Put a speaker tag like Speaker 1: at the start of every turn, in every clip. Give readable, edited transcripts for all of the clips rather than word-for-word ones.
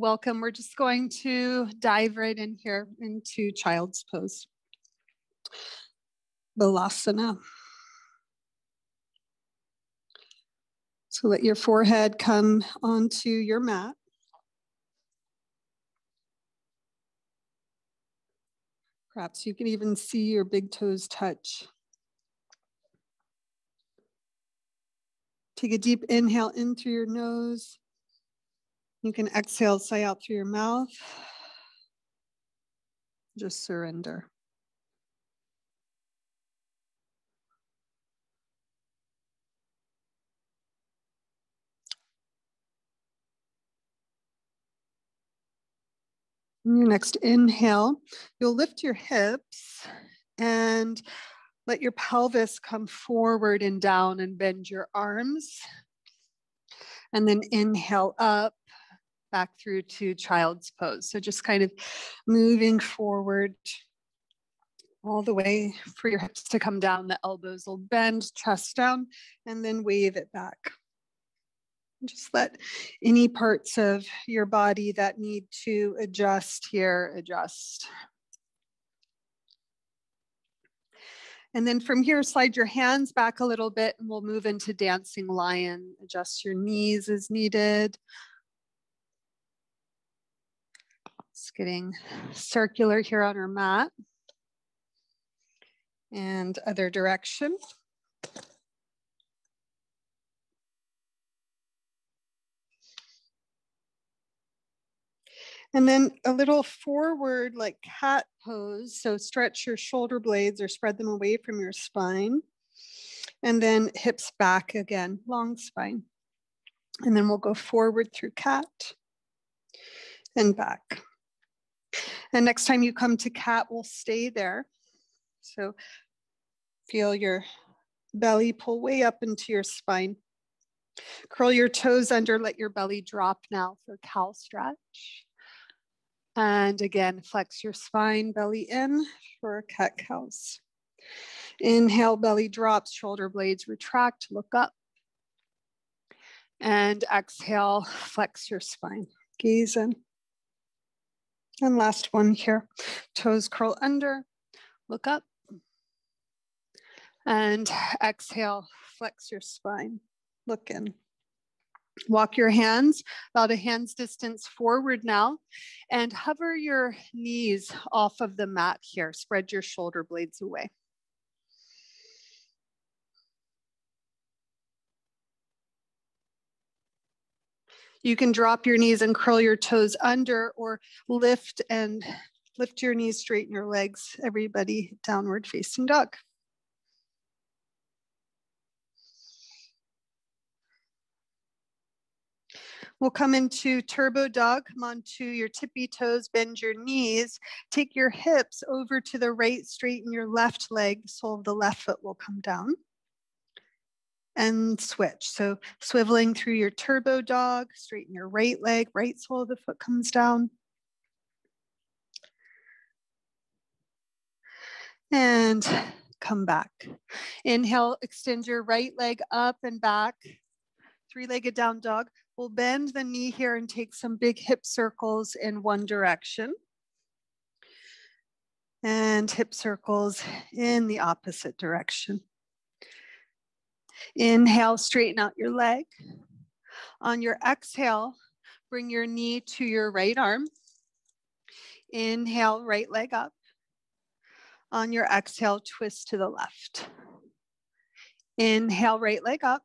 Speaker 1: Welcome. We're just going to dive right in here into child's pose. Balasana. So let your forehead come onto your mat. Perhaps you can even see your big toes touch. Take a deep inhale in through your nose. You can exhale, sigh out through your mouth. Just surrender. On your next inhale, you'll lift your hips and let your pelvis come forward and down and bend your arms. And then inhale up, back through to child's pose. So just kind of moving forward all the way for your hips to come down. The elbows will bend, chest down, and then wave it back. Just let any parts of your body that need to adjust here, adjust. And then from here, slide your hands back a little bit and we'll move into dancing lion. Adjust your knees as needed. Just getting circular here on our mat. And other direction. And then a little forward like cat pose. So stretch your shoulder blades or spread them away from your spine. And then hips back again, long spine. And then we'll go forward through cat and back. And next time you come to cat, we'll stay there. So feel your belly pull way up into your spine. Curl your toes under, let your belly drop now for cow stretch. And again, flex your spine, belly in for cat cows. Inhale, belly drops, shoulder blades retract, look up. And exhale, flex your spine, gaze in. And last one here, toes curl under, look up. And exhale, flex your spine, look in. Walk your hands about a hand's distance forward now and hover your knees off of the mat here. Spread your shoulder blades away. You can drop your knees and curl your toes under or lift your knees, straighten your legs. Everybody downward facing dog. We'll come into turbo dog. Come onto your tippy toes, bend your knees. Take your hips over to the right, straighten your left leg. The sole of the left foot will come down. And switch. So swiveling through your turbo dog, straighten your right leg, right sole of the foot comes down. And come back. Inhale, extend your right leg up and back. Three-legged down dog. We'll bend the knee here and take some big hip circles in one direction. And hip circles in the opposite direction. Inhale, straighten out your leg. On your exhale, bring your knee to your right arm. Inhale, right leg up. On your exhale, twist to the left. Inhale, right leg up.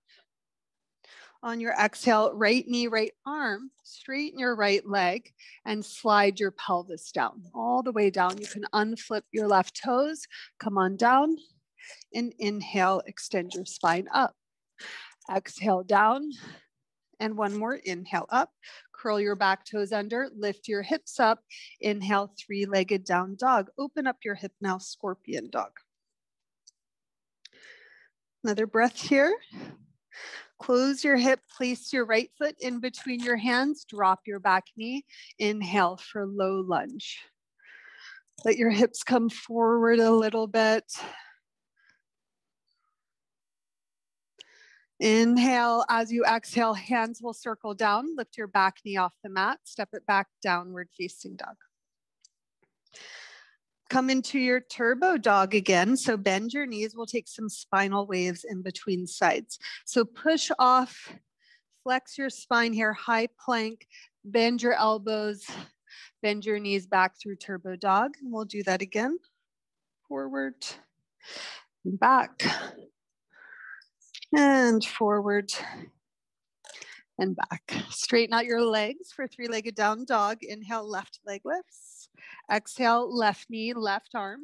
Speaker 1: On your exhale, right knee, right arm, straighten your right leg and slide your pelvis down, all the way down. You can unflip your left toes, come on down, and inhale, extend your spine up. Exhale down, and one more, inhale up. Curl your back toes under, lift your hips up, inhale, three-legged down dog. Open up your hip now, scorpion dog. Another breath here. Close your hip, place your right foot in between your hands, drop your back knee, inhale for low lunge. Let your hips come forward a little bit. Inhale, as you exhale, hands will circle down. Lift your back knee off the mat. Step it back, downward facing dog. Come into your turbo dog again. So bend your knees. We'll take some spinal waves in between sides. So push off, flex your spine here, high plank, bend your elbows, bend your knees back through turbo dog. And we'll do that again. Forward, back, and forward and back. Straighten out your legs for three-legged down dog. Inhale, left leg lifts. Exhale, left knee, left arm.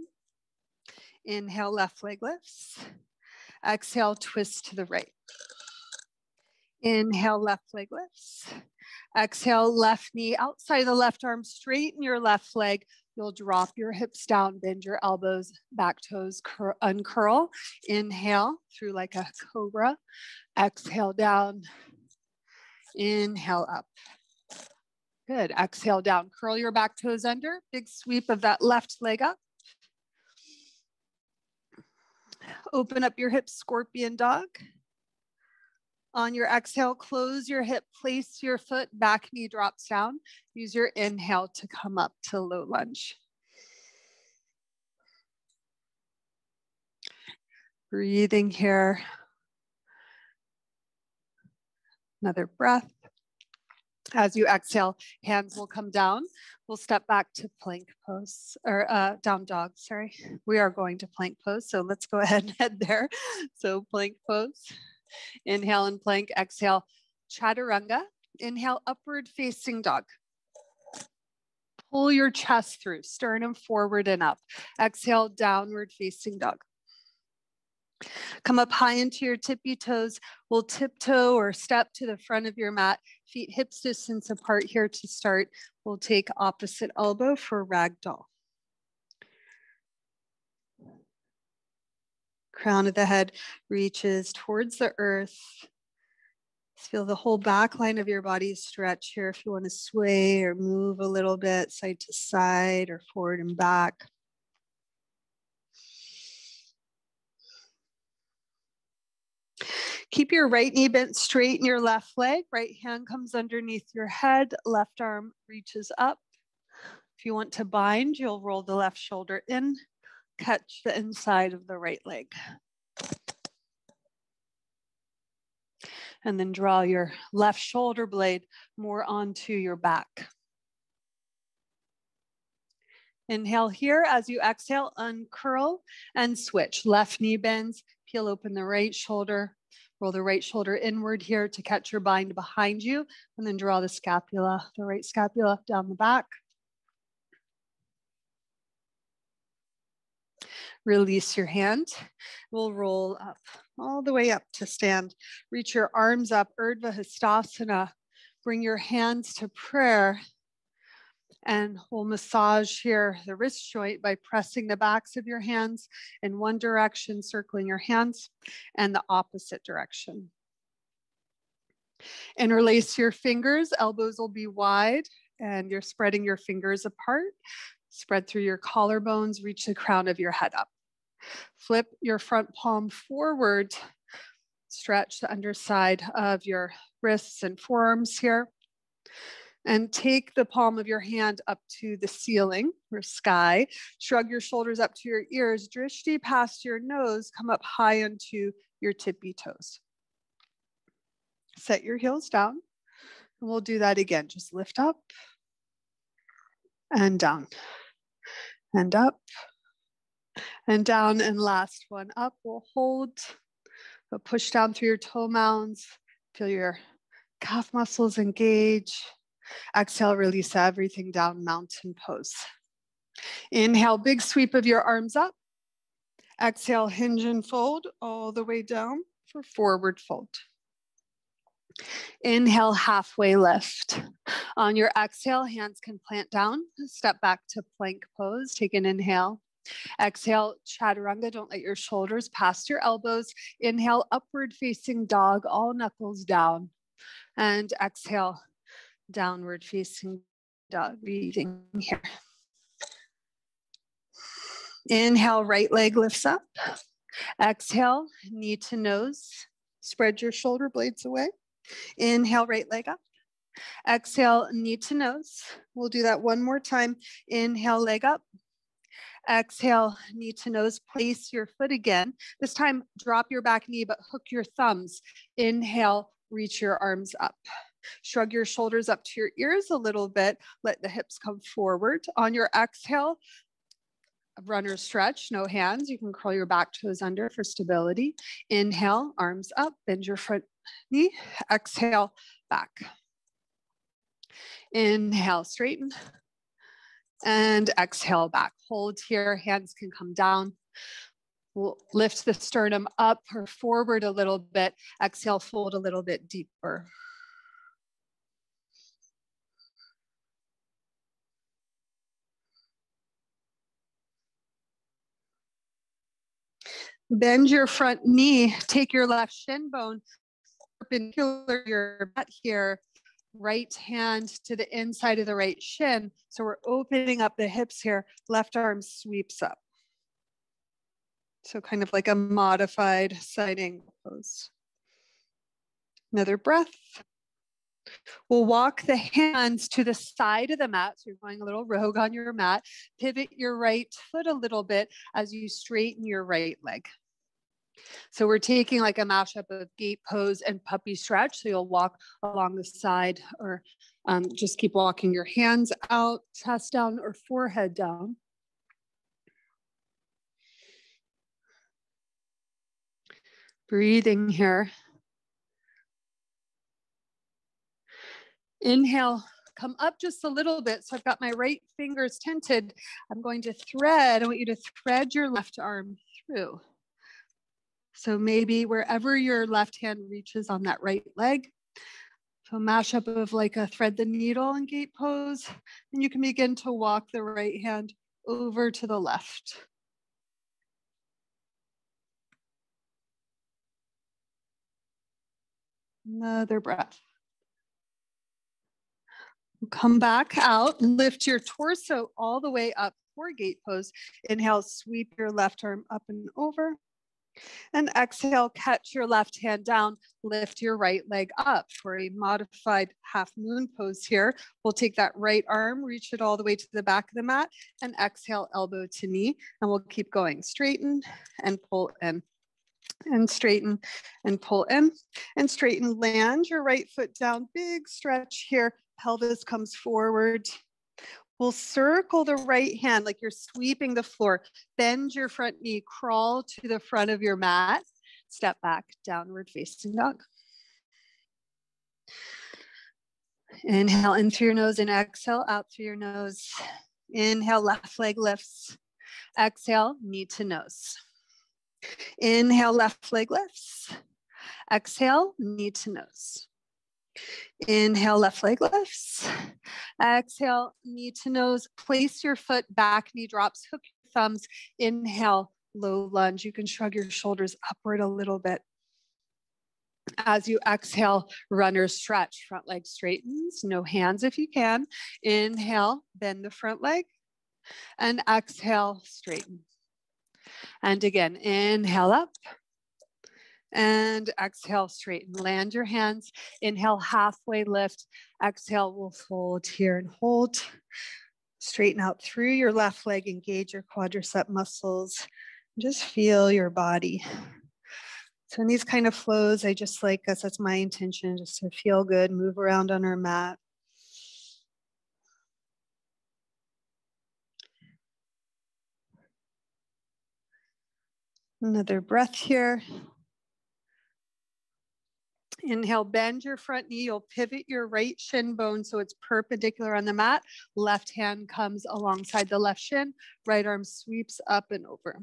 Speaker 1: Inhale, left leg lifts. Exhale, twist to the right. Inhale, left leg lifts. Exhale, left knee outside the left arm, straighten your left leg. You'll drop your hips down, bend your elbows, back toes, uncurl. Inhale through like a cobra. Exhale down. Inhale up. Good. Exhale down. Curl your back toes under. Big sweep of that left leg up. Open up your hips, scorpion dog. On your exhale, close your hip, place your foot, back knee drops down. Use your inhale to come up to low lunge. Breathing here. Another breath. As you exhale, hands will come down. We'll step back to plank pose, or down dog, sorry. We are going to plank pose, so let's go ahead and head there. So plank pose. Inhale and plank, exhale, chaturanga. Inhale, upward facing dog. Pull your chest through, sternum forward and up. Exhale, downward facing dog. Come up high into your tippy toes. We'll tiptoe or step to the front of your mat. Feet hips distance apart here to start. We'll take opposite elbow for ragdoll. Crown of the head reaches towards the earth. Feel the whole back line of your body stretch here. If you want to sway or move a little bit side to side or forward and back. Keep your right knee bent straight in your left leg. Right hand comes underneath your head. Left arm reaches up. If you want to bind, you'll roll the left shoulder in, catch the inside of the right leg. And then draw your left shoulder blade more onto your back. Inhale here. As you exhale, uncurl and switch. Left knee bends, peel open the right shoulder. Roll the right shoulder inward here to catch your bind behind you, and then draw the scapula, the right scapula down the back. Release your hand. We'll roll up, all the way up to stand. Reach your arms up, Urdhva Hastasana. Bring your hands to prayer. And we'll massage here the wrist joint by pressing the backs of your hands in one direction, circling your hands, and the opposite direction. Interlace your fingers, elbows will be wide, and you're spreading your fingers apart. Spread through your collarbones, reach the crown of your head up. Flip your front palm forward, stretch the underside of your wrists and forearms here. And take the palm of your hand up to the ceiling or sky. Shrug your shoulders up to your ears. Drishti past your nose. Come up high onto your tippy toes. Set your heels down. And we'll do that again. Just lift up and down. And up and down. And last one up. We'll hold. But push down through your toe mounds. Feel your calf muscles engage. Exhale, release everything down, mountain pose. Inhale, big sweep of your arms up. Exhale, hinge and fold all the way down for forward fold. Inhale, halfway lift. On your exhale, hands can plant down. Step back to plank pose. Take an inhale. Exhale, chaturanga. Don't let your shoulders pass your elbows. Inhale, upward facing dog, all knuckles down. And exhale, downward facing dog. Breathing here. Inhale, right leg lifts up. Exhale, knee to nose. Spread your shoulder blades away. Inhale, right leg up. Exhale, knee to nose. We'll do that one more time. Inhale, leg up. Exhale, knee to nose. Place your foot again. This time, drop your back knee, but hook your thumbs. Inhale, reach your arms up. Shrug your shoulders up to your ears a little bit. Let the hips come forward. On your exhale, runner stretch, no hands. You can curl your back toes under for stability. Inhale, arms up, bend your front knee. Exhale, back. Inhale, straighten. And exhale, back. Hold here, hands can come down. We'll lift the sternum up or forward a little bit. Exhale, fold a little bit deeper. Bend your front knee, take your left shin bone perpendicular to your mat here. Right hand to the inside of the right shin. So we're opening up the hips here. Left arm sweeps up. So kind of like a modified side angle pose. Another breath. We'll walk the hands to the side of the mat. So you're going a little rogue on your mat. Pivot your right foot a little bit as you straighten your right leg. So we're taking like a mashup of gate pose and puppy stretch. So you'll walk along the side or just keep walking your hands out, chest down or forehead down. Breathing here. Inhale, come up just a little bit. So I've got my right fingers tented. I'm going to thread. I want you to thread your left arm through. So maybe wherever your left hand reaches on that right leg. So a mashup of like a thread the needle and gate pose. And you can begin to walk the right hand over to the left. Another breath. Come back out, lift your torso all the way up for gate pose. Inhale, sweep your left arm up and over. And exhale, catch your left hand down, lift your right leg up for a modified half moon pose here. We'll take that right arm, reach it all the way to the back of the mat, and exhale, elbow to knee. And we'll keep going. Straighten and pull in. And straighten and pull in. And straighten, land your right foot down. Big stretch here. Pelvis comes forward. We'll circle the right hand like you're sweeping the floor. Bend your front knee, crawl to the front of your mat. Step back, downward facing dog. Inhale in through your nose and exhale out through your nose. Inhale, left leg lifts. Exhale, knee to nose. Inhale, left leg lifts. Exhale, knee to nose. Inhale, left leg lifts. Exhale, knee to nose. Place your foot back, knee drops, hook your thumbs. Inhale, low lunge. You can shrug your shoulders upward a little bit. As you exhale, runner stretch. Front leg straightens, no hands if you can. Inhale, bend the front leg. And exhale, straighten. And again, inhale up. And exhale, straighten. Land your hands. Inhale, halfway lift. Exhale, we'll fold here and hold. Straighten out through your left leg. Engage your quadricep muscles. Just feel your body. So in these kind of flows, I just like us, that's my intention, just to feel good, move around on our mat. Another breath here. Inhale, bend your front knee. You'll pivot your right shin bone so it's perpendicular on the mat. Left hand comes alongside the left shin. Right arm sweeps up and over.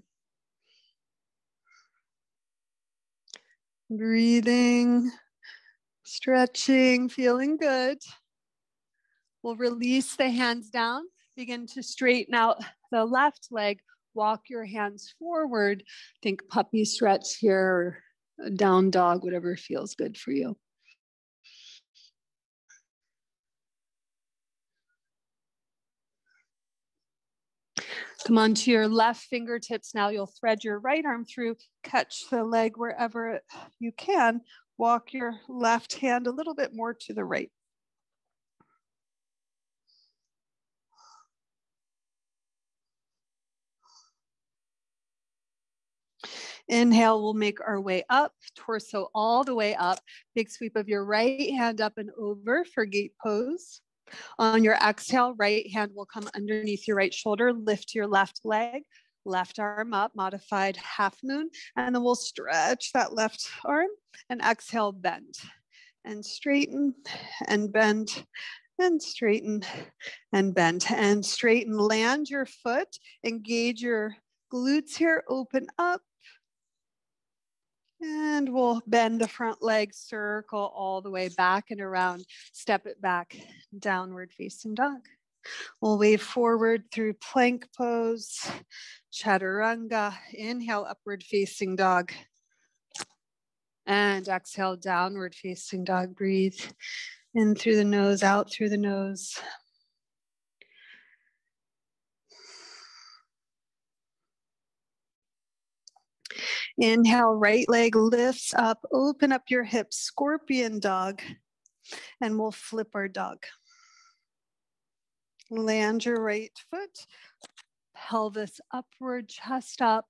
Speaker 1: Breathing, stretching, feeling good. We'll release the hands down. Begin to straighten out the left leg. Walk your hands forward. Think puppy stretch here, or down dog, whatever feels good for you. Come onto your left fingertips. Now you'll thread your right arm through, catch the leg wherever you can. Walk your left hand a little bit more to the right. Inhale, we'll make our way up, torso all the way up. Big sweep of your right hand up and over for gate pose. On your exhale, right hand will come underneath your right shoulder, lift your left leg, left arm up, modified half moon, and then we'll stretch that left arm and exhale, bend and straighten and bend and straighten and bend and straighten. Land your foot, engage your glutes here, open up. And we'll bend the front leg, circle all the way back and around, step it back, downward facing dog. We'll wave forward through plank pose, chaturanga. Inhale, upward facing dog. And exhale, downward facing dog. Breathe in through the nose, out through the nose. Inhale, right leg lifts up, open up your hips, scorpion dog, and we'll flip our dog. Land your right foot, pelvis upward, chest up.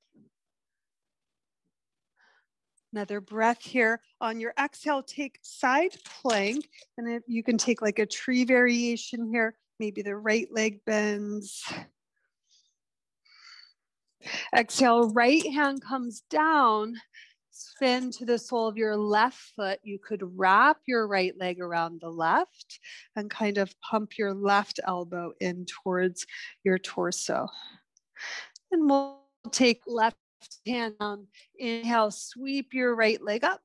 Speaker 1: Another breath here. On your exhale, take side plank, and if you can take like a tree variation here, maybe the right leg bends. Exhale, right hand comes down, spin to the sole of your left foot. You could wrap your right leg around the left and kind of pump your left elbow in towards your torso. And we'll take left hand down. Inhale, sweep your right leg up.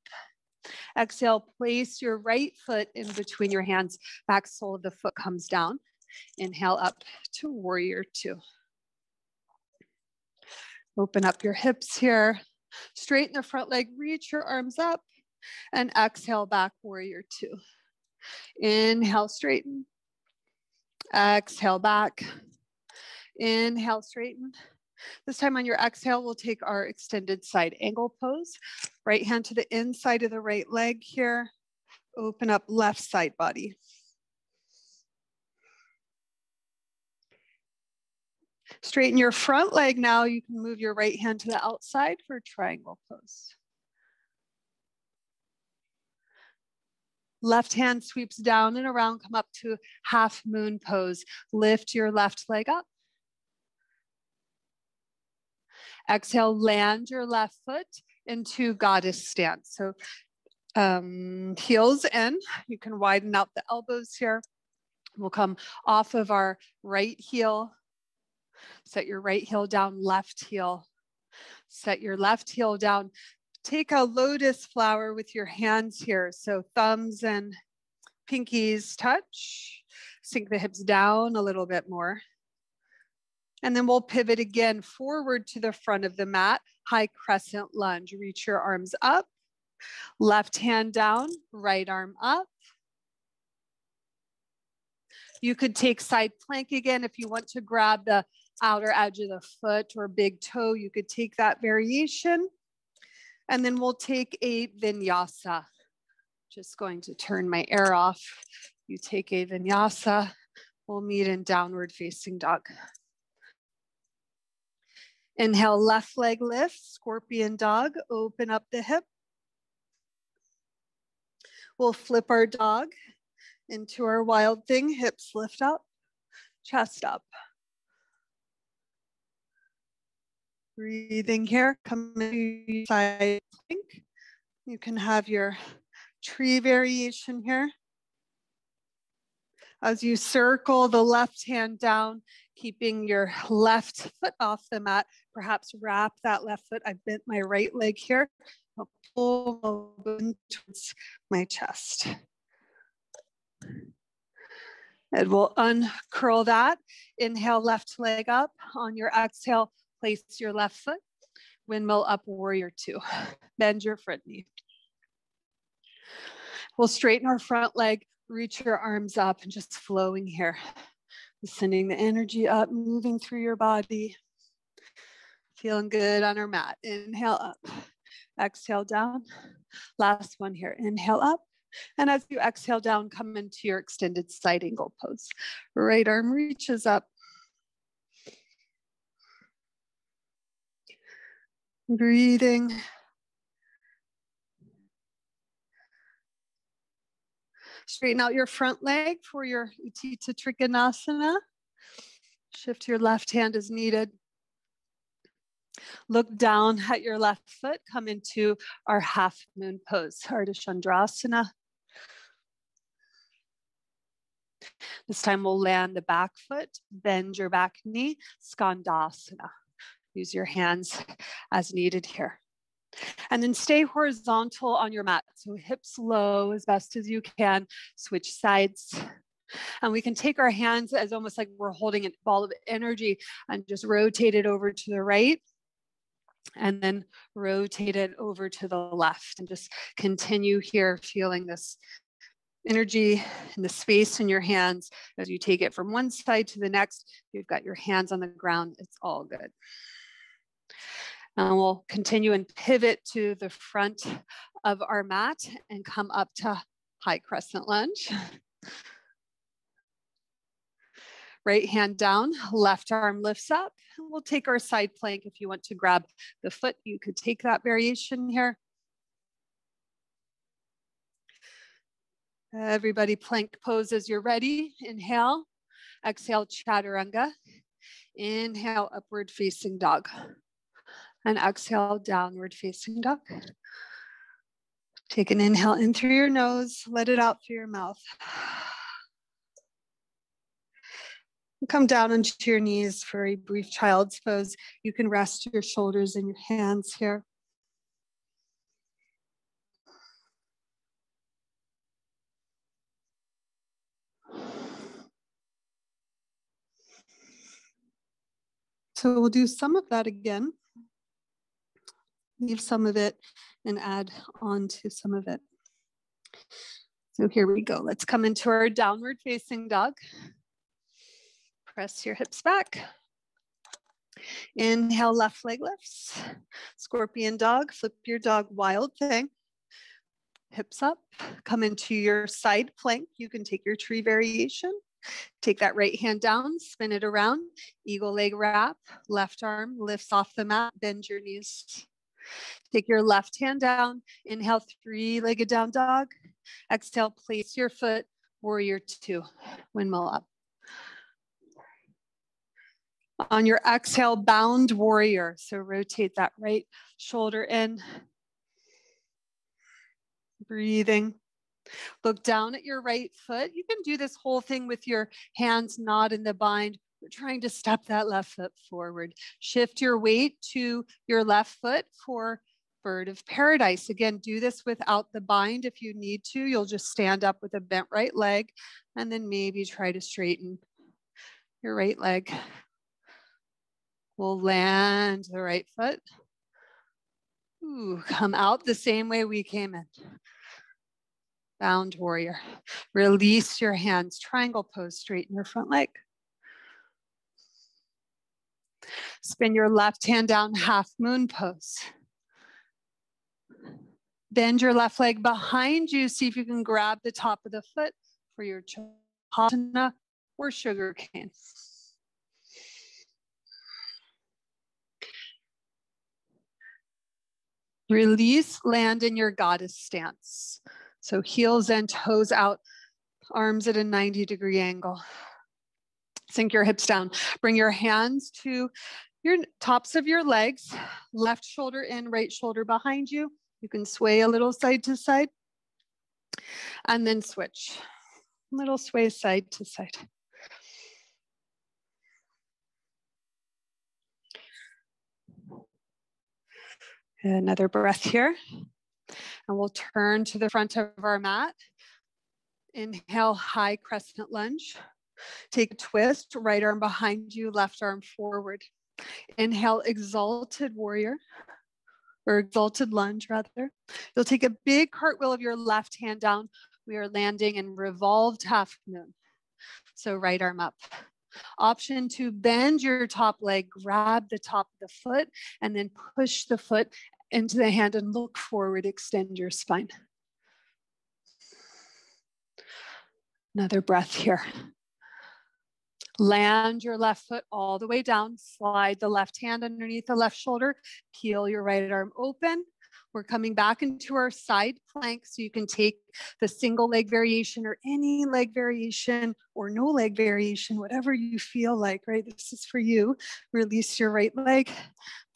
Speaker 1: Exhale, place your right foot in between your hands. Back sole of the foot comes down. Inhale up to warrior two. Open up your hips here. Straighten the front leg, reach your arms up, and exhale back, warrior two. Inhale, straighten. Exhale back. Inhale, straighten. This time on your exhale, we'll take our extended side angle pose. Right hand to the inside of the right leg here. Open up left side body. Straighten your front leg now. You can move your right hand to the outside for triangle pose. Left hand sweeps down and around, come up to half moon pose. Lift your left leg up. Exhale, land your left foot into goddess stance. So heels in, you can widen out the elbows here. We'll come off of our right heel. Set your right heel down, left heel. Set your left heel down. Take a lotus flower with your hands here. So thumbs and pinkies touch. Sink the hips down a little bit more. And then we'll pivot again forward to the front of the mat. High crescent lunge. Reach your arms up. Left hand down, right arm up. You could take side plank again if you want to grab the outer edge of the foot or big toe. You could take that variation. And then we'll take a vinyasa. Just going to turn my air off. You take a vinyasa. We'll meet in downward facing dog. Inhale, left leg lift, scorpion dog. Open up the hip. We'll flip our dog into our wild thing. Hips lift up, chest up. Breathing here, come to side plank. You can have your tree variation here. As you circle the left hand down, keeping your left foot off the mat, perhaps wrap that left foot. I bent my right leg here. I'll pull towards my chest. And we'll uncurl that. Inhale, left leg up. On your exhale, place your left foot. Windmill up, warrior two. Bend your front knee. We'll straighten our front leg, reach your arms up and just flowing here. Sending the energy up, moving through your body. Feeling good on our mat. Inhale up, exhale down. Last one here, inhale up. And as you exhale down, come into your extended side angle pose. Right arm reaches up. Breathing. Straighten out your front leg for your Utthita Trikonasana. Shift your left hand as needed. Look down at your left foot. Come into our half moon pose, Ardha Chandrasana. This time we'll land the back foot, bend your back knee, Skandasana. Use your hands as needed here. And then stay horizontal on your mat. So hips low as best as you can. Switch sides. And we can take our hands as almost like we're holding a ball of energy and just rotate it over to the right. And then rotate it over to the left. And just continue here feeling this energy and the space in your hands as you take it from one side to the next. You've got your hands on the ground. It's all good. And we'll continue and pivot to the front of our mat and come up to high crescent lunge. Right hand down, left arm lifts up. We'll take our side plank. If you want to grab the foot, you could take that variation here. Everybody plank pose as you're ready. Inhale, exhale, chaturanga. Inhale, upward facing dog. And exhale, downward facing dog. Take an inhale in through your nose, let it out through your mouth. Come down onto your knees for a brief child's pose. You can rest your shoulders and your hands here. So we'll do some of that again. Leave some of it and add on to some of it. So here we go. Let's come into our downward facing dog. Press your hips back. Inhale, left leg lifts. Scorpion dog, flip your dog, wild thing. Hips up, come into your side plank. You can take your tree variation. Take that right hand down, spin it around. Eagle leg wrap, left arm lifts off the mat, bend your knees. Take your left hand down, inhale, three-legged down dog. Exhale, place your foot, warrior two, windmill up. On your exhale, bound warrior. So rotate that right shoulder in. Breathing. Look down at your right foot. You can do this whole thing with your hands not in the bind. We're trying to step that left foot forward. Shift your weight to your left foot for bird of paradise. Again, do this without the bind if you need to. You'll just stand up with a bent right leg and then maybe try to straighten your right leg. We'll land the right foot. Ooh, come out the same way we came in. Bound warrior. Release your hands. Triangle pose, straighten your front leg. Spin your left hand down, half moon pose. Bend your left leg behind you. See if you can grab the top of the foot for your Asana or sugar cane. Release, land in your goddess stance. So heels and toes out, arms at a 90-degree angle. Sink your hips down. Bring your hands to your tops of your legs, left shoulder in, right shoulder behind you. You can sway a little side to side and then switch. Little sway side to side. Another breath here. And we'll turn to the front of our mat. Inhale, high crescent lunge. Take a twist, right arm behind you, left arm forward. Inhale, exalted warrior, or exalted lunge rather. You'll take a big cartwheel of your left hand down. We are landing in revolved half moon. So right arm up. Option 2, bend your top leg, grab the top of the foot, and then push the foot into the hand and look forward, extend your spine. Another breath here. Land your left foot all the way down, slide the left hand underneath the left shoulder, peel your right arm open. We're coming back into our side plank, so you can take the single leg variation or any leg variation or no leg variation, whatever you feel like, right? This is for you. Release your right leg,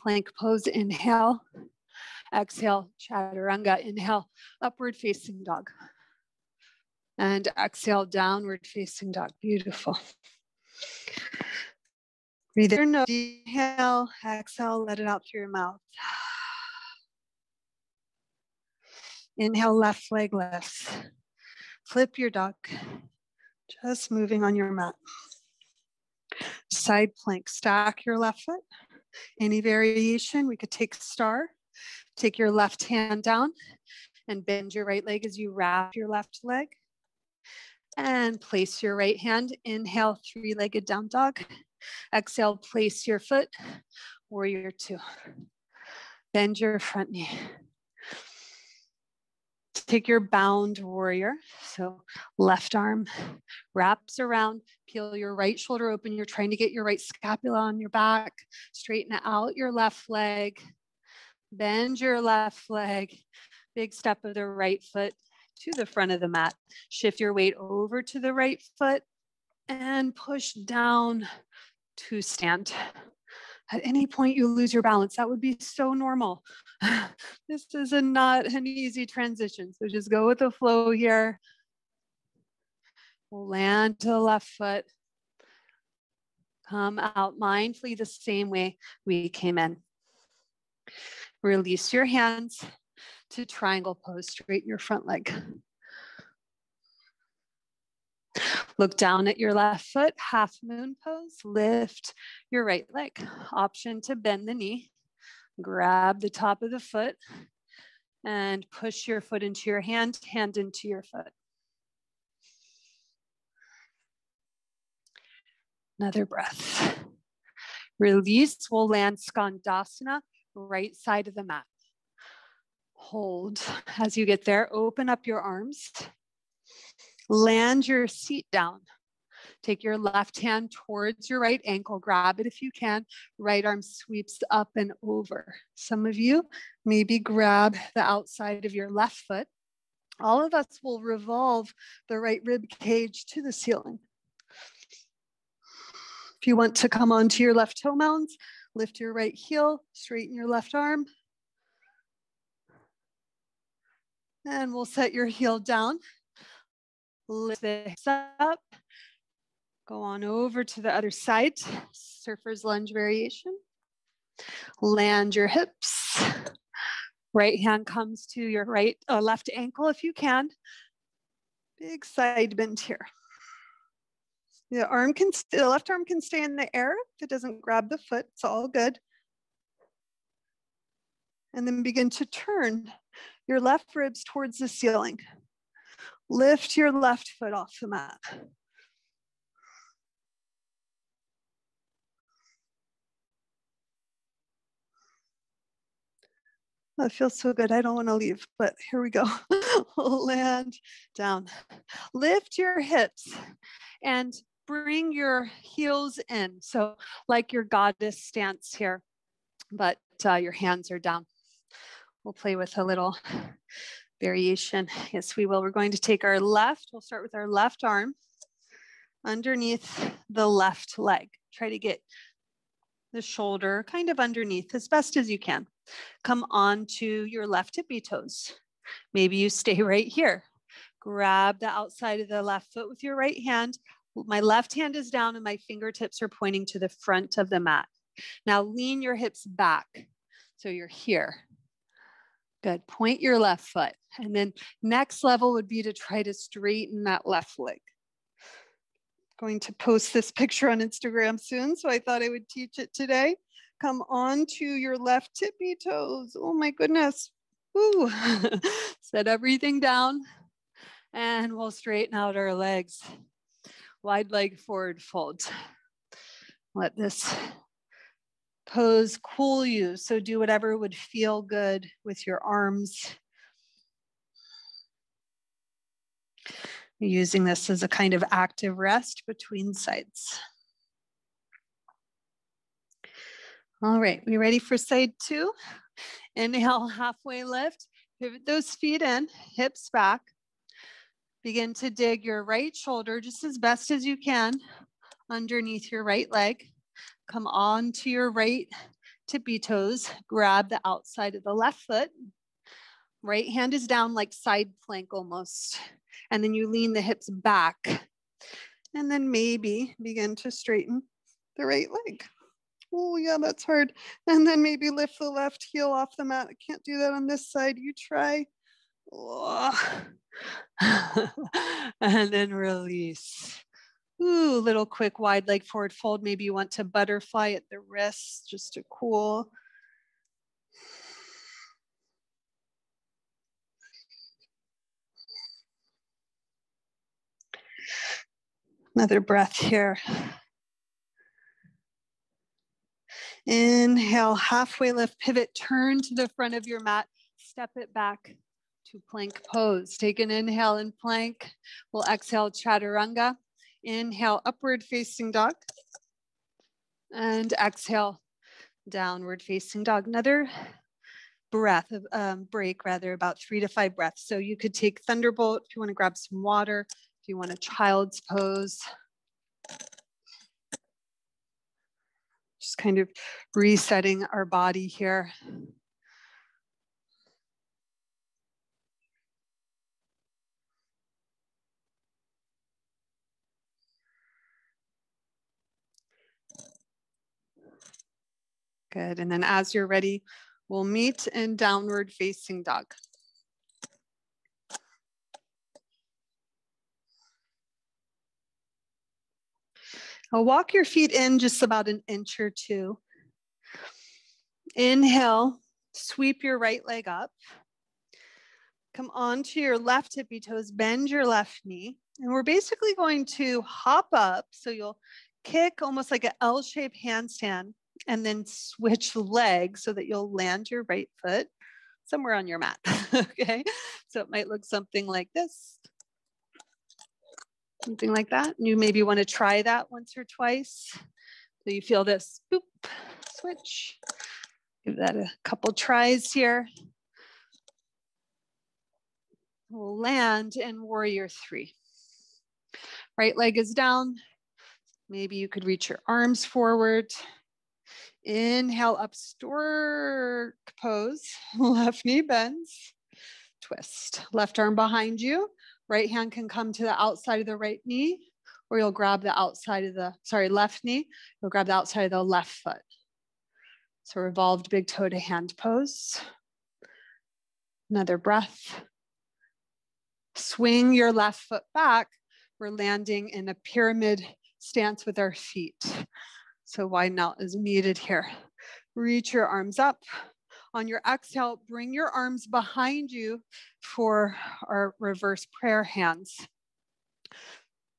Speaker 1: plank pose, inhale. Exhale, chaturanga, inhale, upward facing dog. And exhale, downward facing dog, beautiful. Breathe in, nose, inhale, exhale, let it out through your mouth. Inhale, left leg lifts. Flip your dog, just moving on your mat. Side plank, stack your left foot. Any variation, we could take star. Take your left hand down and bend your right leg as you wrap your left leg. And place your right hand, inhale, three-legged down dog. Exhale, place your foot, warrior 2. Bend your front knee. Take your bound warrior. So left arm wraps around, peel your right shoulder open. You're trying to get your right scapula on your back. Straighten out your left leg. Bend your left leg. Big step of the right foot to the front of the mat. Shift your weight over to the right foot and push down to stand. At any point you lose your balance, that would be so normal. This is not an easy transition, so just go with the flow here. We'll land to the left foot. Come out mindfully the same way we came in. Release your hands to triangle pose, straighten your front leg. Look down at your left foot, half moon pose, lift your right leg. Option to bend the knee, grab the top of the foot, and push your foot into your hand, hand into your foot. Another breath. Release, we'll land Skandasana, right side of the mat. Hold. As you get there, open up your arms. Land your seat down. Take your left hand towards your right ankle. Grab it if you can. Right arm sweeps up and over. Some of you maybe grab the outside of your left foot. All of us will revolve the right rib cage to the ceiling. If you want to come onto your left toe mounds, lift your right heel, straighten your left arm. And we'll set your heel down. Lift the hips up. Go on over to the other side. Surfer's lunge variation. Land your hips. Right hand comes to your left ankle if you can. Big side bend here. The left arm can stay in the air if it doesn't grab the foot. It's all good. And then begin to turn your left ribs towards the ceiling. Lift your left foot off the mat. That feels so good. I don't want to leave, but here we go. Land down. Lift your hips and bring your heels in. So like your goddess stance here, but your hands are down. We'll play with a little variation. Yes, we will. We're going to take our left. We'll start with our left arm underneath the left leg. Try to get the shoulder kind of underneath as best as you can. Come on to your left tippy toes. Maybe you stay right here. Grab the outside of the left foot with your right hand. My left hand is down and my fingertips are pointing to the front of the mat. Now lean your hips back. So you're here. Good. Point your left foot. And then next level would be to try to straighten that left leg. Going to post this picture on Instagram soon, so I thought I would teach it today. Come on to your left tippy toes. Oh my goodness. Woo. Set everything down and we'll straighten out our legs. Wide leg forward fold. Let this pose cool you. So do whatever would feel good with your arms. Using this as a kind of active rest between sides. All right, we ready for side 2? Inhale, halfway lift. Pivot those feet in, hips back. Begin to dig your right shoulder just as best as you can underneath your right leg. Come on to your right tippy toes. Grab the outside of the left foot. Right hand is down like side plank almost. And then you lean the hips back. And then maybe begin to straighten the right leg. Oh yeah, that's hard. And then maybe lift the left heel off the mat. I can't do that on this side. You try. Oh. And then release. Ooh, little quick wide leg forward fold. Maybe you want to butterfly at the wrist just to cool. Another breath here. Inhale, halfway lift, pivot, turn to the front of your mat, step it back to plank pose. Take an inhale in plank. We'll exhale, chaturanga. Inhale, upward facing dog. And exhale, downward facing dog. Another breath, break rather, about 3 to 5 breaths. So you could take thunderbolt if you want to grab some water, if you want a child's pose. Just kind of resetting our body here. Good, and then as you're ready, we'll meet in downward facing dog. I'll walk your feet in just about an inch or two. Inhale, sweep your right leg up. Come onto your left tippy toes, bend your left knee. And we're basically going to hop up. So you'll kick almost like an L-shaped handstand and then switch legs so that you'll land your right foot somewhere on your mat, okay? So it might look something like this. Something like that. You maybe want to try that once or twice. So you feel this, boop, switch. Give that a couple tries here. We'll land in warrior 3. Right leg is down. Maybe you could reach your arms forward. Inhale, up stork pose. Left knee bends. Twist. Left arm behind you. Right hand can come to the outside of the right knee, or you'll grab the outside of the, left knee. You'll grab the outside of the left foot. So revolved big toe to hand pose. Another breath. Swing your left foot back. We're landing in a pyramid stance with our feet. So wide melt is needed here. Reach your arms up. On your exhale, bring your arms behind you for our reverse prayer hands.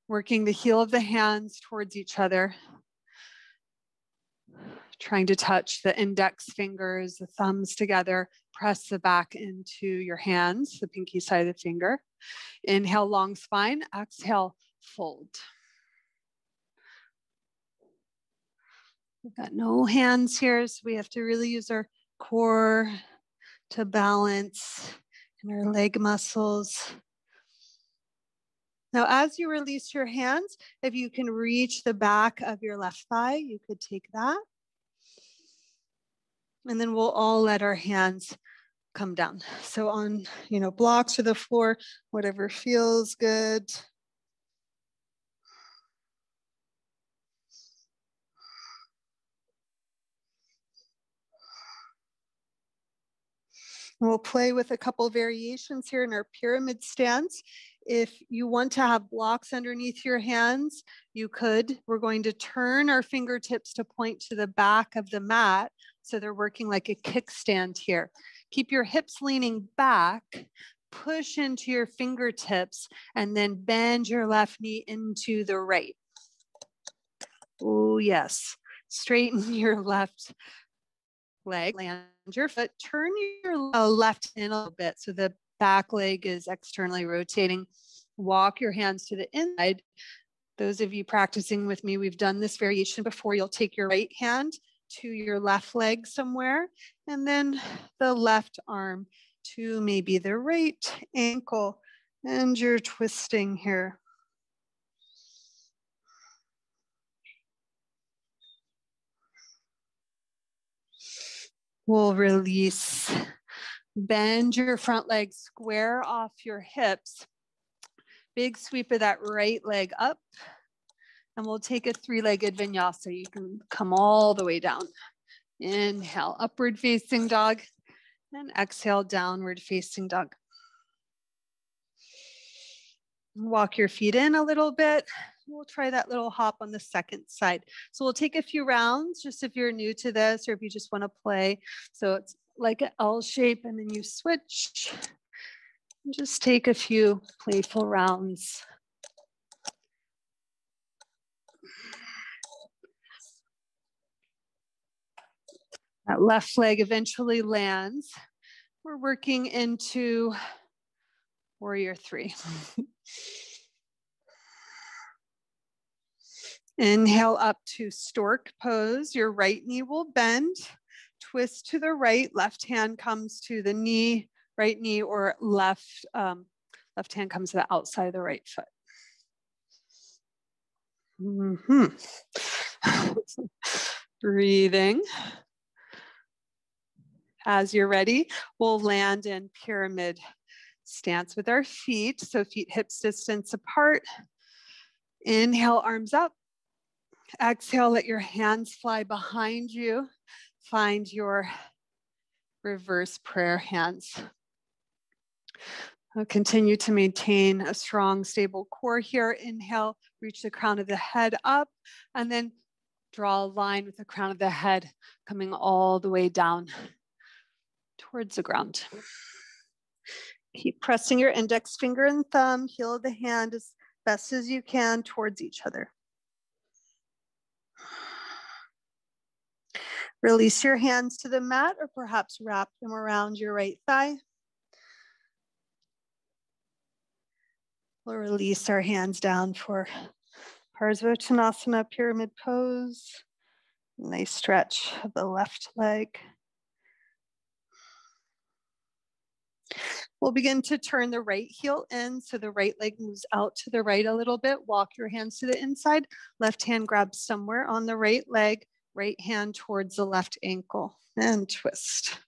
Speaker 1: Working the heel of the hands towards each other. Trying to touch the index fingers, the thumbs together. Press the back into your hands, the pinky side of the finger. Inhale, long spine. Exhale, fold. We've got no hands here, so we have to really use our core to balance and our leg muscles. Now, as you release your hands, if you can reach the back of your left thigh, you could take that. And then we'll all let our hands come down. So on, blocks or the floor, whatever feels good. And we'll play with a couple variations here in our pyramid stance. If you want to have blocks underneath your hands, you could. We're going to turn our fingertips to point to the back of the mat. So they're working like a kickstand here. Keep your hips leaning back, push into your fingertips, and then bend your left knee into the right. Oh, yes. Straighten your left leg, land your foot, turn your left in a little bit so the back leg is externally rotating. Walk your hands to the inside. Those of you practicing with me, we've done this variation before. You'll take your right hand to your left leg somewhere, and then the left arm to maybe the right ankle, and you're twisting here. We'll release. Bend your front leg square off your hips. Big sweep of that right leg up. And we'll take a three-legged vinyasa. You can come all the way down. Inhale, upward facing dog. And exhale, downward facing dog. Walk your feet in a little bit. We'll try that little hop on the second side. So we'll take a few rounds, just if you're new to this or if you just want to play. So it's like an L shape, and then you switch. Just take a few playful rounds. That left leg eventually lands. We're working into warrior three. Inhale up to stork pose. Your right knee will bend. Twist to the right. Left hand comes to the knee, right knee, or left hand comes to the outside of the right foot. Breathing. As you're ready, we'll land in pyramid stance with our feet. So feet hips distance apart. Inhale, arms up. Exhale, let your hands fly behind you. Find your reverse prayer hands. We'll continue to maintain a strong, stable core here. Inhale, reach the crown of the head up, and then draw a line with the crown of the head coming all the way down towards the ground. Keep pressing your index finger and thumb, heel of the hand as best as you can towards each other. Release your hands to the mat, or perhaps wrap them around your right thigh. We'll release our hands down for Parsvottanasana, pyramid pose. Nice stretch of the left leg. We'll begin to turn the right heel in, so the right leg moves out to the right a little bit. Walk your hands to the inside. Left hand grabs somewhere on the right leg. Right hand towards the left ankle, and twist.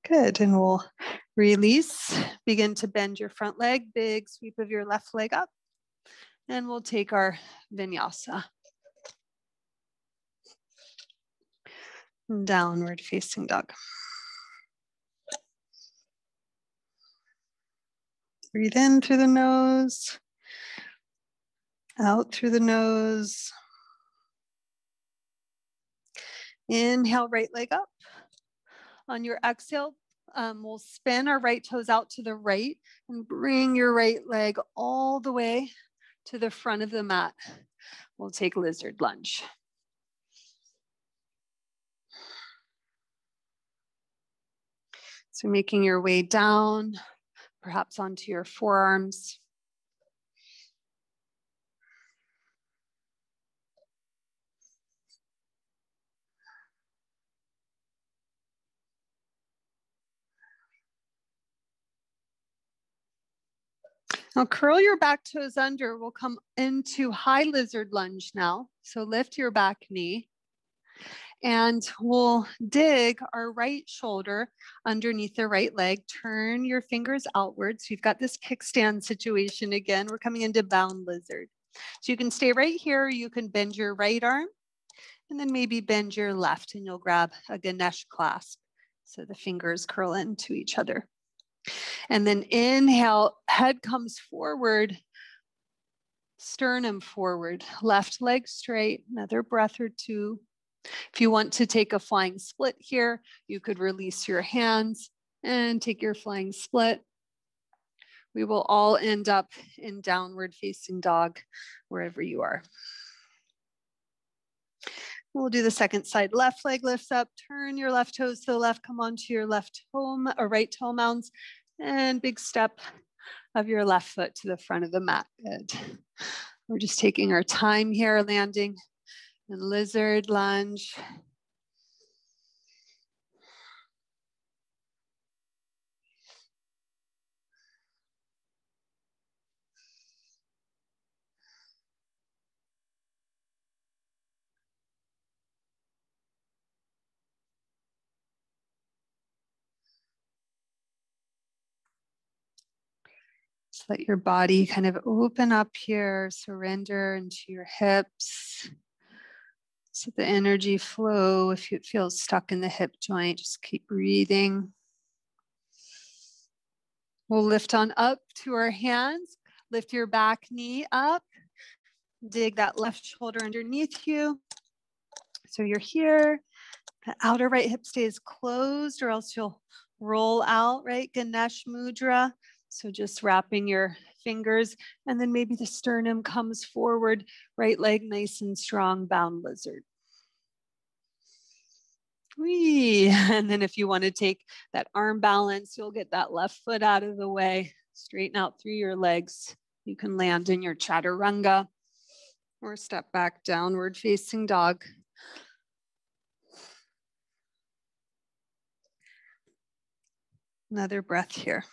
Speaker 1: Good, and we'll release. Begin to bend your front leg, big sweep of your left leg up. And we'll take our vinyasa. Downward facing dog. Breathe in through the nose, out through the nose. Inhale, right leg up. On your exhale, we'll spin our right toes out to the right and bring your right leg all the way to the front of the mat. We'll take lizard lunge. So making your way down, perhaps onto your forearms. Now curl your back toes under. We'll come into high lizard lunge now. So lift your back knee. And we'll dig our right shoulder underneath the right leg. Turn your fingers outwards. So you've got this kickstand situation again. We're coming into bound lizard. So you can stay right here. You can bend your right arm and then maybe bend your left, and you'll grab a Ganesh clasp. So the fingers curl into each other. And then inhale, head comes forward, sternum forward, left leg straight, another breath or two. If you want to take a flying split here, you could release your hands And take your flying split. We will all end up in downward facing dog wherever you are. We'll do the second side. Left leg lifts up, turn your left toes to the left, come onto your left toe or right toe mounds, and big step of your left foot to the front of the mat. Good. We're just taking our time here, landing in lizard lunge. Just let your body kind of open up here, surrender into your hips. So the energy flow. If it feels stuck in the hip joint, just keep breathing. We'll lift on up to our hands. Lift your back knee up. Dig that left shoulder underneath you. So you're here. The outer right hip stays closed or else you'll roll out, right? Ganesh Mudra. So just wrapping your fingers and then maybe the sternum comes forward, right leg nice and strong, bound lizard. Whee. And then if you want to take that arm balance, you'll get that left foot out of the way, straighten out through your legs. You can land in your chaturanga or step back downward facing dog. Another breath here.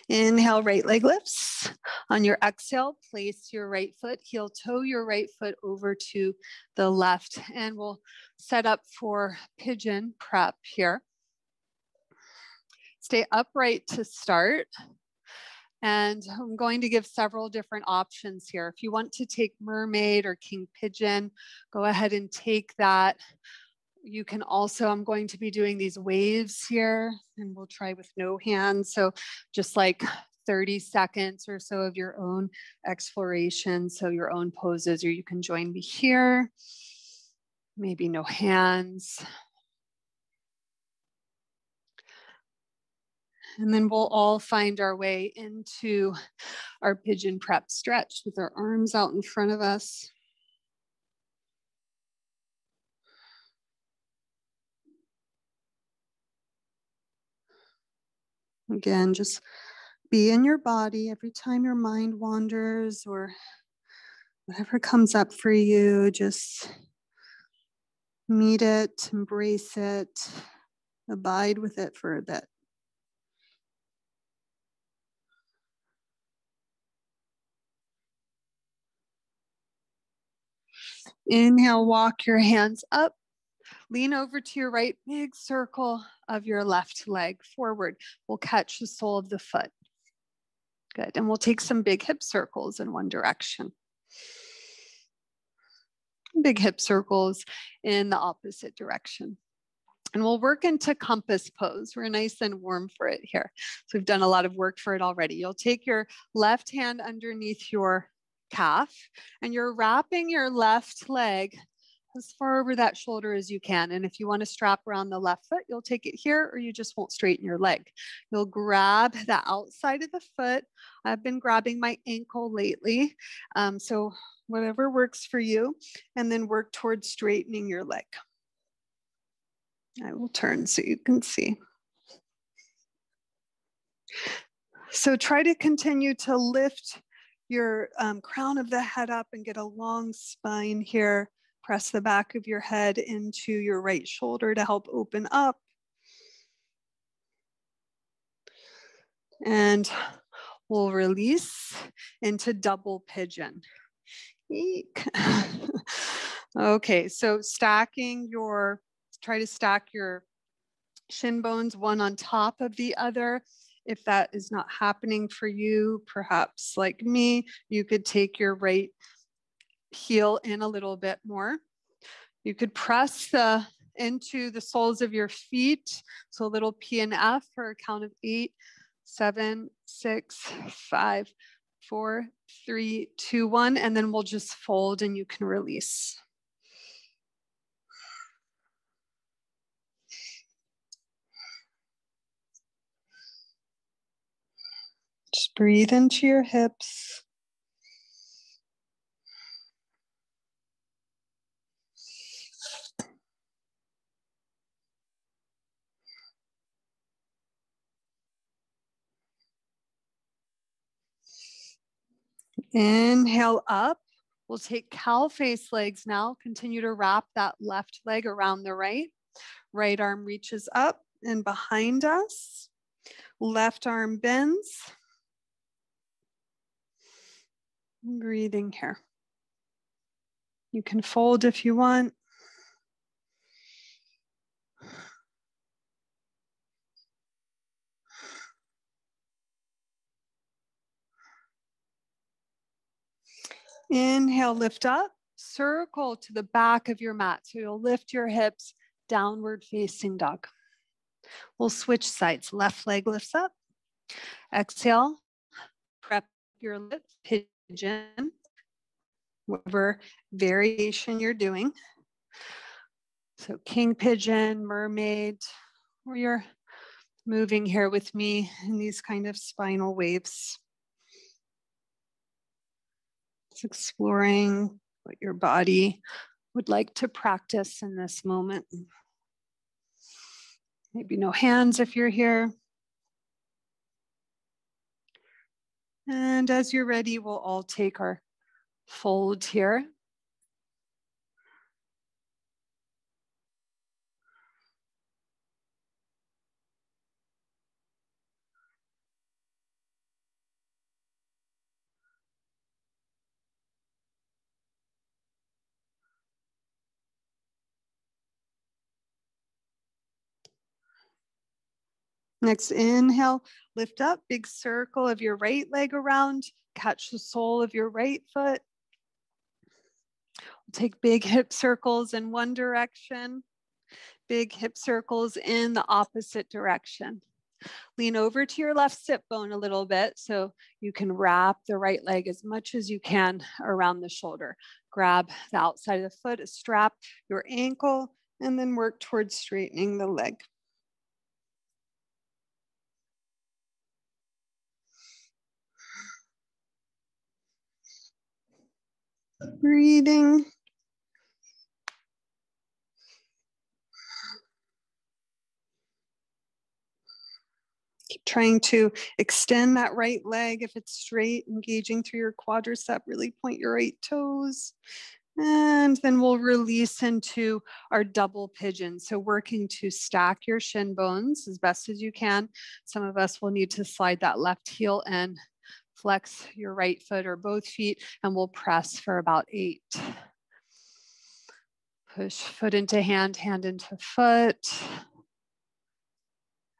Speaker 1: Inhale, right leg lifts. On your exhale, place your right foot, heel toe your right foot over to the left, and we'll set up for pigeon prep here. Stay upright to start. And I'm going to give several different options here. If you want to take mermaid or king pigeon, go ahead and take that. You can also, I'm going to be doing these waves here and we'll try with no hands. So just like 30 seconds or so of your own exploration. So your own poses, or you can join me here. Maybe no hands. And then we'll all find our way into our pigeon prep stretch with our arms out in front of us. Again, just be in your body every time your mind wanders or whatever comes up for you. Just meet it, embrace it, abide with it for a bit. Inhale, walk your hands up. Lean over to your right, big circle of your left leg forward. We'll catch the sole of the foot. Good, and we'll take some big hip circles in one direction. Big hip circles in the opposite direction. And we'll work into compass pose. We're nice and warm for it here. So we've done a lot of work for it already. You'll take your left hand underneath your calf and you're wrapping your left leg as far over that shoulder as you can. And if you want to strap around the left foot, you'll take it here or you just won't straighten your leg. You'll grab the outside of the foot. I've been grabbing my ankle lately. So whatever works for you, and then work towards straightening your leg. I will turn so you can see. So try to continue to lift your crown of the head up and get a long spine here. Press the back of your head into your right shoulder to help open up. And we'll release into double pigeon. Eek. Okay, so try to stack your shin bones one on top of the other. If that is not happening for you, perhaps like me, you could take your right heel in a little bit more. You could press into the soles of your feet. So a little P and F for a count of 8, 7, 6, 5, 4, 3, 2, 1, and then we'll just fold and you can release. Breathe into your hips. Inhale up. We'll take cow face legs now. Continue to wrap that left leg around the right. Right arm reaches up and behind us. Left arm bends. Breathing here. You can fold if you want. Inhale, lift up, circle to the back of your mat. So you'll lift your hips, downward facing dog. We'll switch sides. Left leg lifts up. Exhale, prep your lips, pigeon, whatever variation you're doing. So king pigeon, mermaid, or you're moving here with me in these kind of spinal waves. Just exploring what your body would like to practice in this moment. Maybe no hands if you're here. And as you're ready, we'll all take our fold here. Next inhale, lift up, big circle of your right leg around, catch the sole of your right foot. We'll take big hip circles in one direction, big hip circles in the opposite direction. Lean over to your left sit bone a little bit so you can wrap the right leg as much as you can around the shoulder. Grab the outside of the foot, strap your ankle, and then work towards straightening the leg. Breathing. Keep trying to extend that right leg if it's straight, engaging through your quadricep, really point your right toes. And then we'll release into our double pigeon. So working to stack your shin bones as best as you can. Some of us will need to slide that left heel in, flex your right foot or both feet, and we'll press for about 8. Push foot into hand, hand into foot.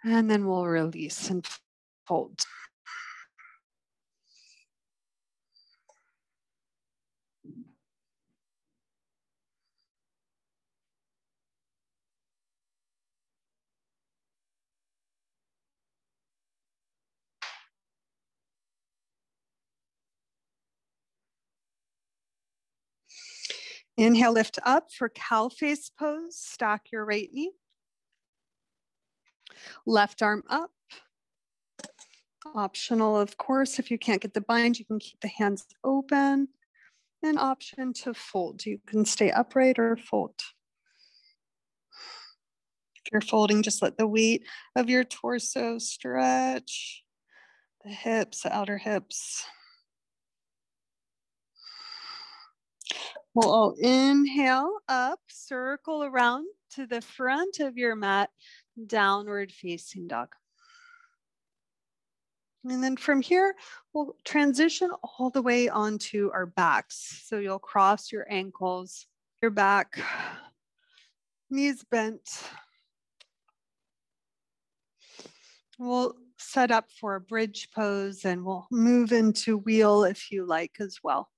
Speaker 1: And then we'll release and fold. Inhale, lift up for cow face pose. Stack your right knee. Left arm up. Optional, of course, if you can't get the bind, you can keep the hands open. And option to fold. You can stay upright or fold. If you're folding, just let the weight of your torso stretch. The hips, the outer hips. We'll all inhale up, circle around to the front of your mat, downward facing dog. And then from here, we'll transition all the way onto our backs. So you'll cross your ankles, your back, knees bent. We'll set up for a bridge pose and we'll move into wheel if you like as well.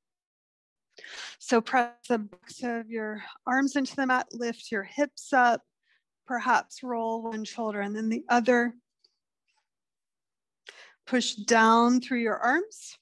Speaker 1: So press the backs of your arms into the mat, lift your hips up, perhaps roll one shoulder and then the other. Push down through your arms.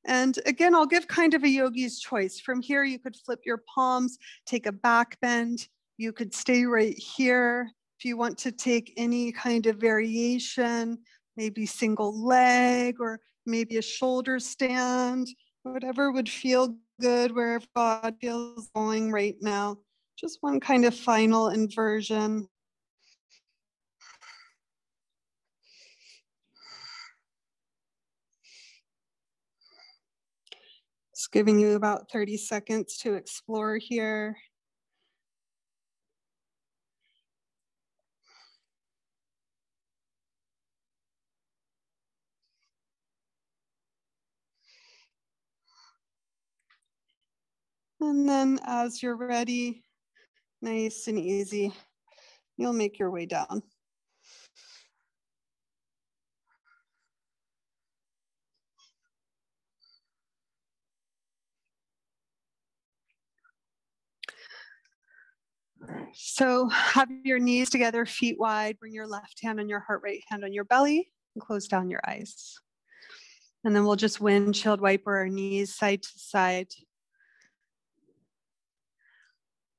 Speaker 1: And again, I'll give kind of a yogi's choice. From here, you could flip your palms, take a back bend. You could stay right here. If you want to take any kind of variation, maybe single leg, or maybe a shoulder stand, whatever would feel good, wherever God feels going right now. Just one kind of final inversion. Just giving you about 30 seconds to explore here. And then as you're ready, nice and easy, you'll make your way down. So have your knees together, feet wide, bring your left hand on your heart, right hand on your belly, and close down your eyes. And then we'll just windshield wiper our knees side to side.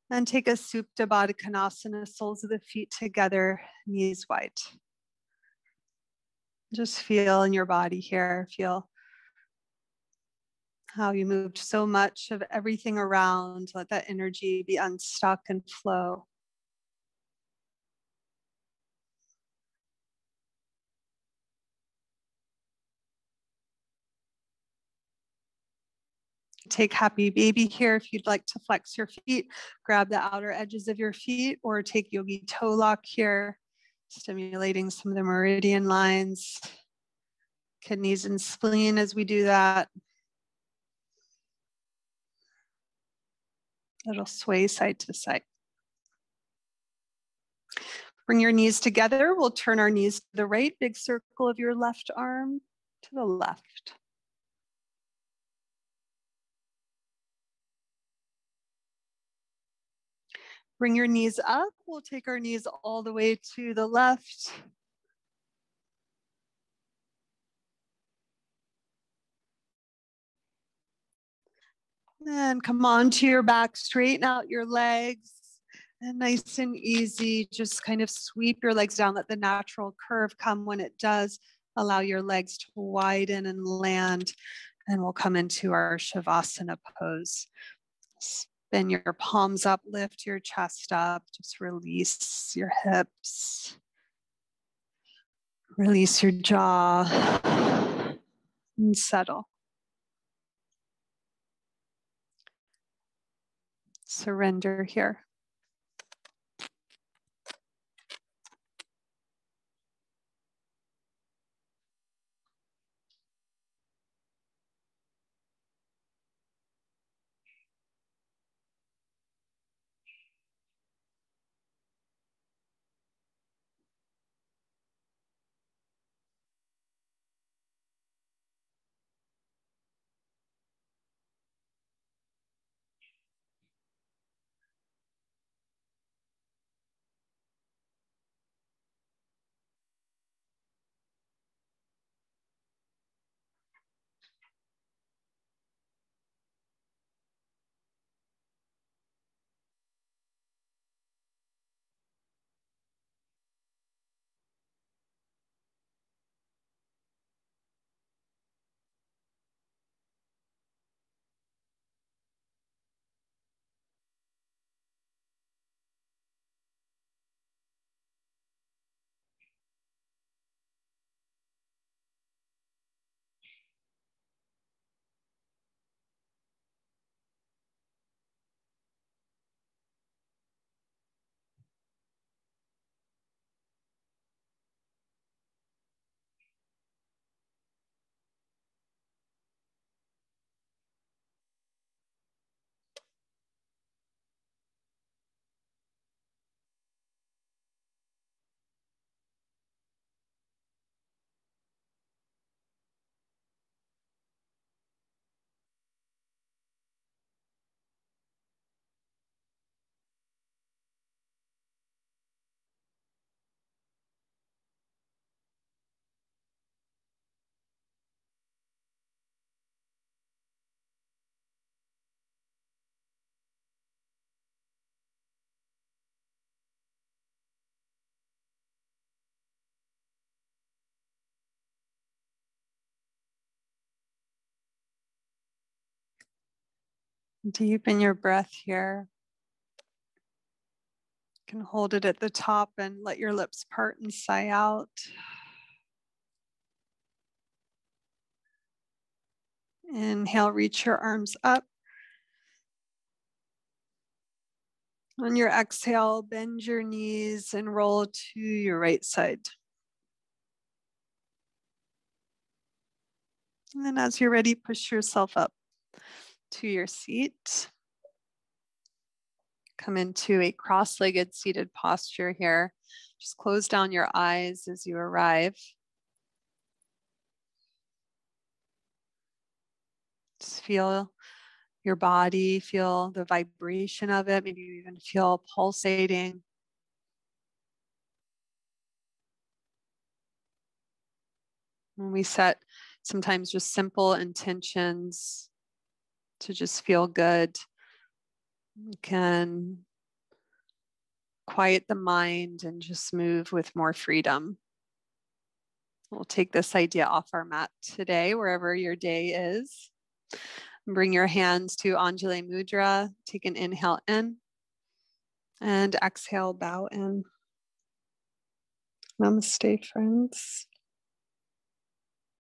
Speaker 1: And take a Supta Baddha Konasana, soles of the feet together, knees wide. Just feel in your body here, feel how you moved so much of everything around. Let that energy be unstuck and flow. Take happy baby here. If you'd like to flex your feet, grab the outer edges of your feet, or take yogi toe lock here, stimulating some of the meridian lines, kidneys and spleen as we do that. Little sway side to side. Bring your knees together. We'll turn our knees to the right, big circle of your left arm to the left. Bring your knees up. We'll take our knees all the way to the left. And come on to your back, straighten out your legs. And nice and easy, just kind of sweep your legs down. Let the natural curve come when it does. Allow your legs to widen and land. And we'll come into our Shavasana pose. Spin your palms up, lift your chest up, just release your hips. Release your jaw and settle. Surrender here. Deepen your breath here. You can hold it at the top and let your lips part and sigh out. Inhale, reach your arms up. On your exhale, bend your knees and roll to your right side. And then as you're ready, push yourself up to your seat. Come into a cross-legged seated posture here. Just close down your eyes as you arrive. Just feel your body, feel the vibration of it. Maybe you even feel pulsating. When we set sometimes just simple intentions to just feel good, you can quiet the mind and just move with more freedom. We'll take this idea off our mat today, wherever your day is. Bring your hands to Anjali Mudra. Take an inhale in and exhale, bow in. Namaste, friends.